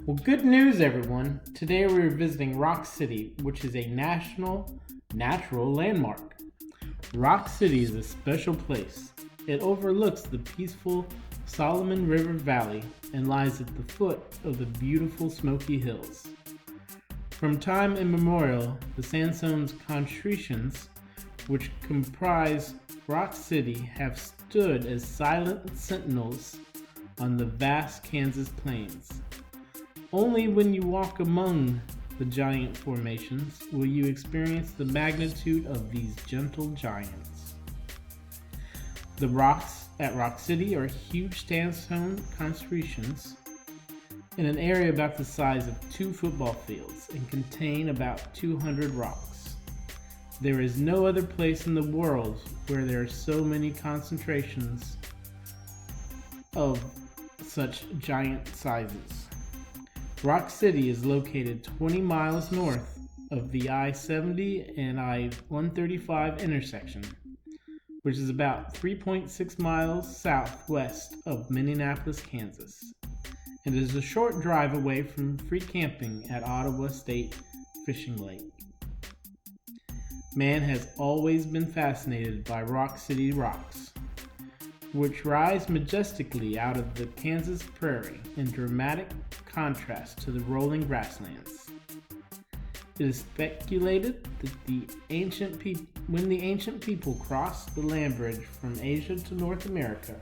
Well, good news, everyone. Today we're visiting Rock City, which is a national natural landmark. Rock City is a special place. It overlooks the peaceful Solomon River Valley and lies at the foot of the beautiful Smoky Hills. From time immemorial, the sandstone concretions, which comprise Rock City, have stood as silent sentinels on the vast Kansas plains. Only when you walk among the giant formations will you experience the magnitude of these gentle giants. The rocks at Rock City are huge sandstone concretions in an area about the size of 2 football fields and contain about 200 rocks. There is no other place in the world where there are so many concentrations of such giant sizes. Rock City is located 20 miles north of the I-70 and I-135 intersection, which is about 3.6 miles southwest of Minneapolis, Kansas. It is a short drive away from free camping at Ottawa State Fishing Lake. Man has always been fascinated by Rock City rocks, which rise majestically out of the Kansas prairie in dramatic contrast to the rolling grasslands. It is speculated that when the ancient people crossed the land bridge from Asia to North America,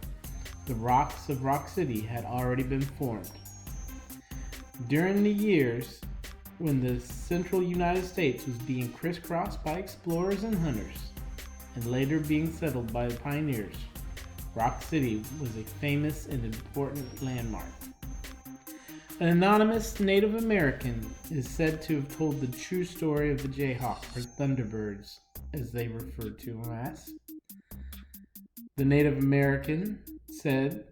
the rocks of Rock City had already been formed. During the years when the central United States was being crisscrossed by explorers and hunters, and later being settled by the pioneers, Rock City was a famous and important landmark. An anonymous Native American is said to have told the true story of the Jayhawk, or Thunderbirds, as they referred to them as. The Native American said,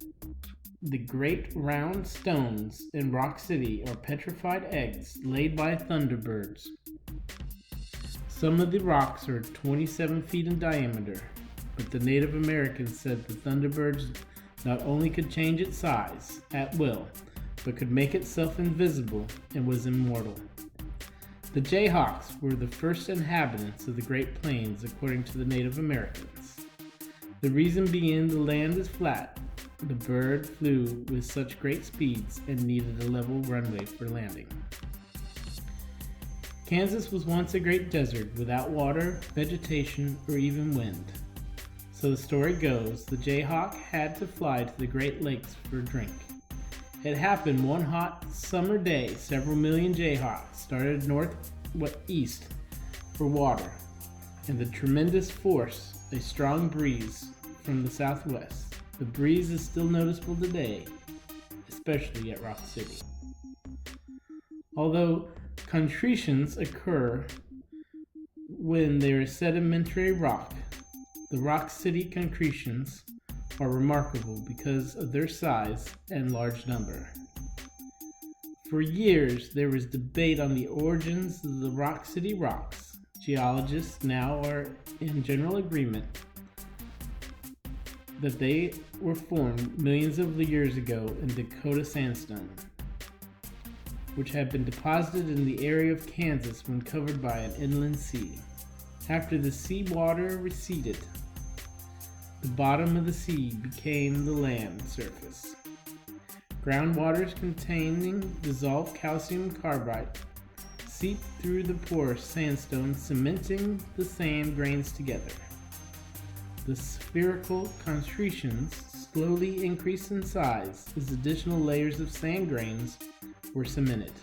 "The great round stones in Rock City are petrified eggs laid by thunderbirds. Some of the rocks are 27 feet in diameter, but the Native Americans said the thunderbirds not only could change its size at will, but could make itself invisible and was immortal." The Jayhawks were the first inhabitants of the Great Plains according to the Native Americans. The reason being the land is flat. The bird flew with such great speeds and needed a level runway for landing. Kansas was once a great desert without water, vegetation, or even wind. So the story goes, the Jayhawk had to fly to the Great Lakes for a drink. It happened one hot summer day. Several million Jayhawks started northeast for water, and the tremendous force, a strong breeze from the southwest. The breeze is still noticeable today, especially at Rock City. Although concretions occur when there is sedimentary rock, the Rock City concretions are remarkable because of their size and large number. For years, there was debate on the origins of the Rock City rocks. Geologists now are in general agreement that they were formed millions of years ago in Dakota sandstone, which had been deposited in the area of Kansas when covered by an inland sea. After the seawater receded, the bottom of the sea became the land surface. Groundwaters containing dissolved calcium carbide seeped through the porous sandstone, cementing the sand grains together. The spherical concretions slowly increased in size as additional layers of sand grains were cemented.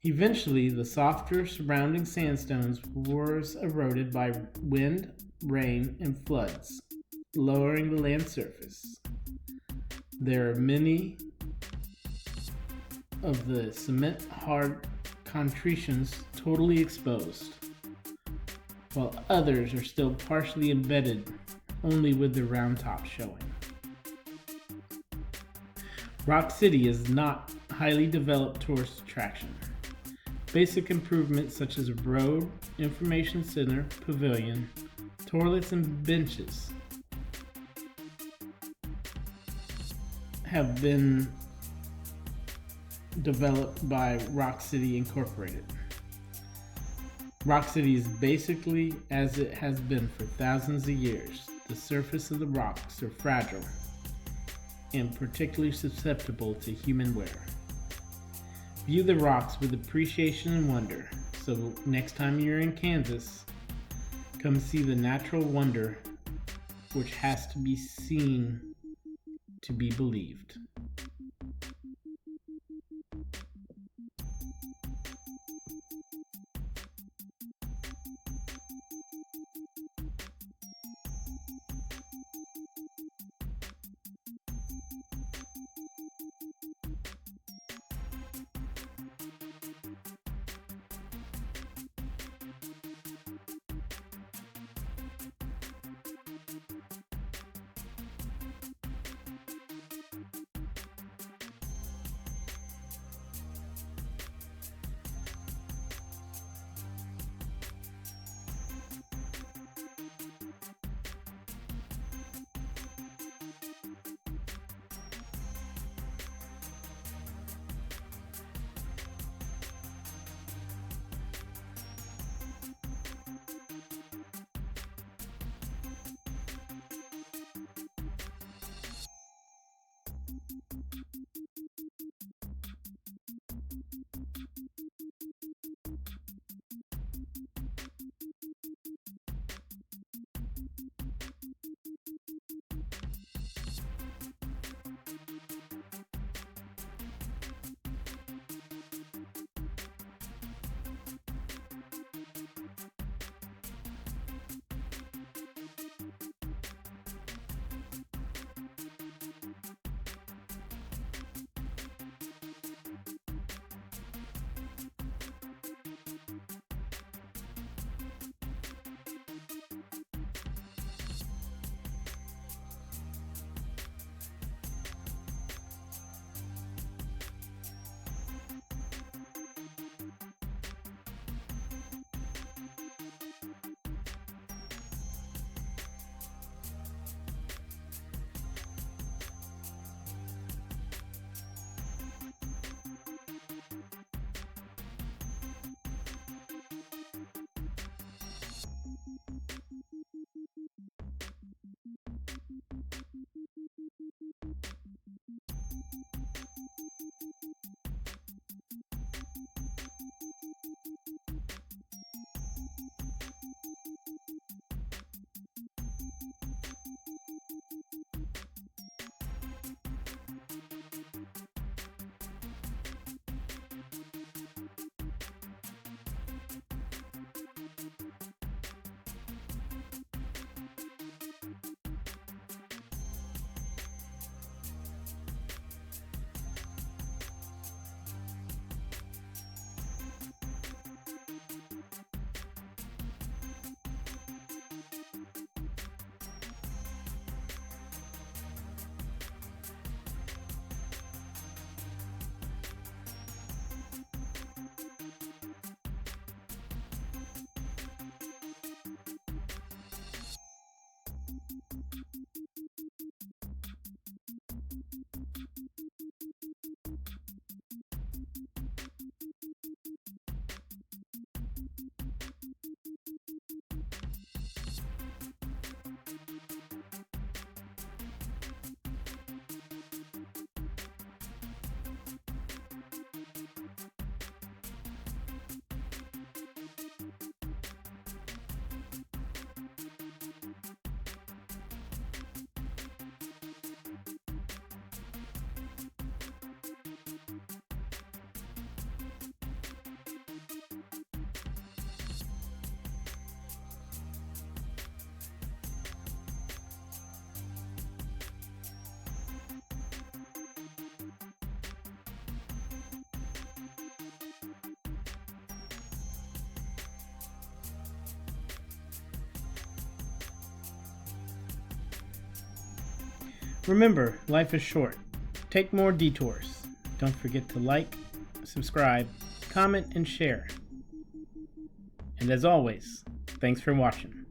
Eventually, the softer surrounding sandstones was eroded by wind, rain, and floods, lowering the land surface. There are many of the cement-hard concretions totally exposed, while others are still partially embedded, only with the round top showing. Rock City is not highly developed tourist attraction. Basic improvements such as a road, information center, pavilion, toilets, and benches have been developed by Rock City Incorporated. Rock City is basically as it has been for thousands of years. The surface of the rocks are fragile and particularly susceptible to human wear. View the rocks with appreciation and wonder, so next time you're in Kansas, come see the natural wonder which has to be seen to be believed. Remember, life is short. Take more detours. Don't forget to like, subscribe, comment, and share. And as always, thanks for watching.